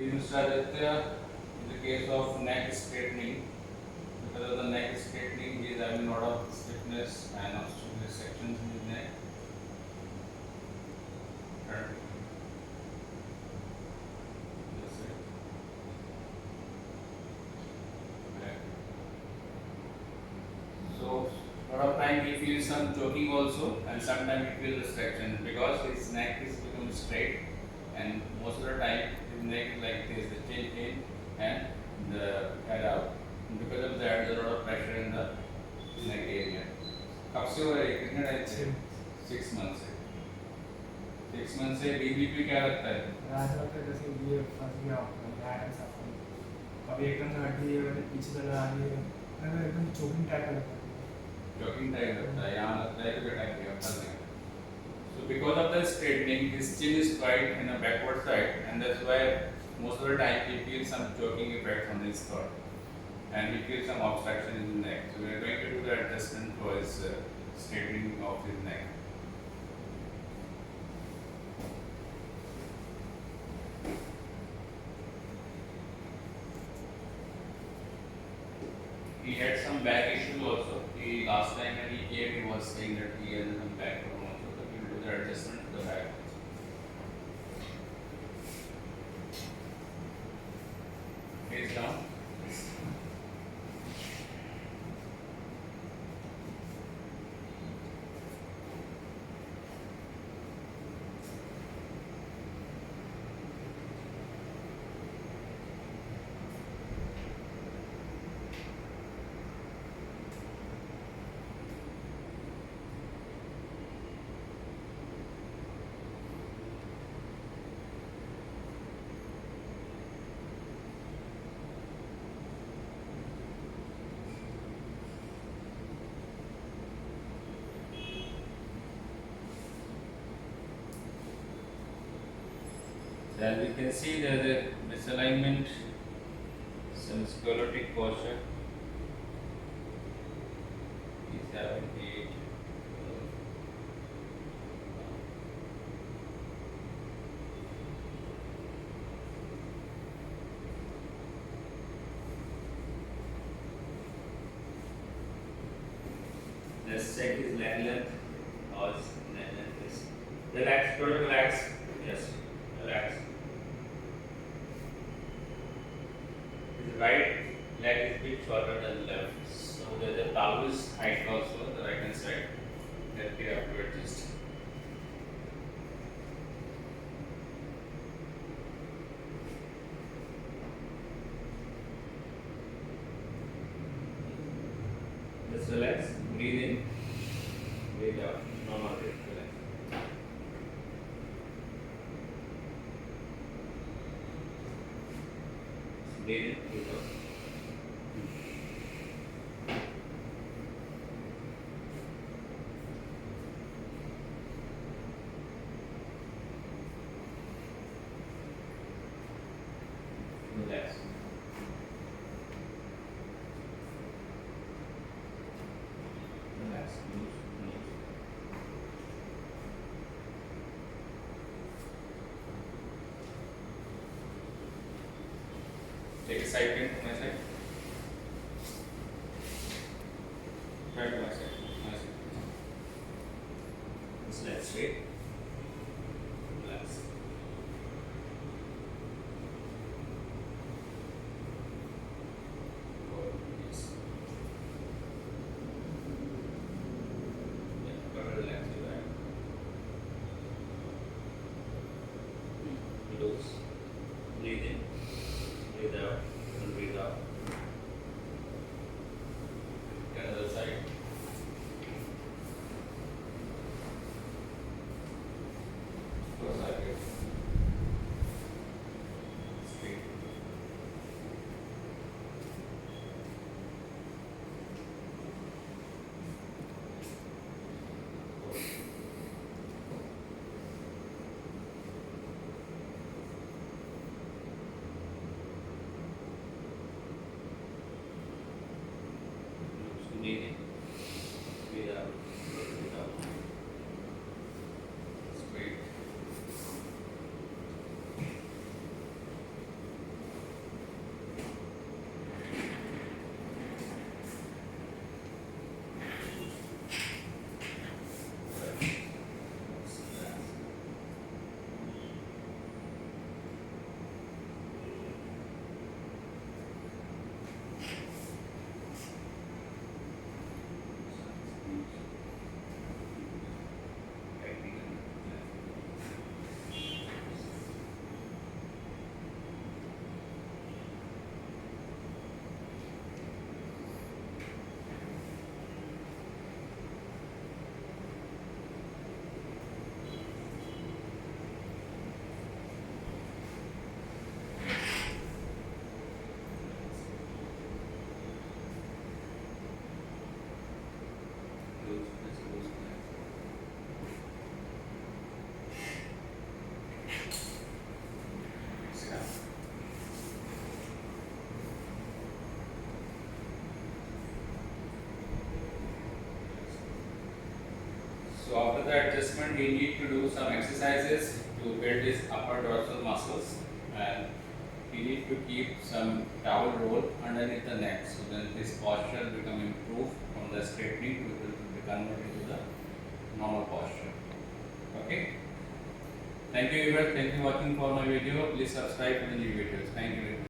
In Mr. Aditya, in the case of neck straightening, because of the neck straightening, he is having a lot of stiffness and osteolytic sections in his neck. Currently. That's it. Okay. So, a lot of time he feels some choking also, and sometimes he feels restriction because his neck is become straight, and most of the time his neck is like this, the chin in and the head out. And because of that, there is a lot of pressure in the neck area. कब से हो रहा है कितने time से 6 month से 6 month से BBP क्या लगता है रात को जैसे ये फंस गया बैलेंस आपको कभी एकदम से हड्डी है पीछे चला आ रही है मतलब एकदम चोकिंग टाइप का लगता है चोकिंग टाइप लगता है यहाँ लगता है कि टाइप का फंस गया so because of the straightening his chin is quite in a backward side and that's why most of the time he feels some choking effect on his throat and he feels some obstruction in his neck so we are going to do the adjustment for his straightening of his neck. He had some back issue also. He last time when he came, he was saying that he had some back problem also. So we will do the adjustment to the back. Face down. As we can see, there is a misalignment, some sclerotic posture. He's having the let's check his leg length or his neck length. Relax, totally relax. Yes, relax. His right leg is a bit shorter than the left. So there's a pelvis height also, the right hand side that we have to adjust. Just relax, breathe in, breathe out, normal breath, relax. Breathe in, breathe out. Relax. Relax, loose, loose. Take a side bend to my side. Try to my side. My side. This leg straight. Relax. Yes. Yeah, but relax your back. Loose. Breathe in. Breathe out. And breathe out. Another side. Close eye here. Straight. So after the adjustment, he need to do some exercises to build his upper dorsal muscles, and he need to keep some towel roll underneath the neck. So then his posture become improved from the straightening to be converted to the normal posture. Okay. Thank you everyone. Thank you for watching for my video. Please subscribe to the new videos. Thank you very much.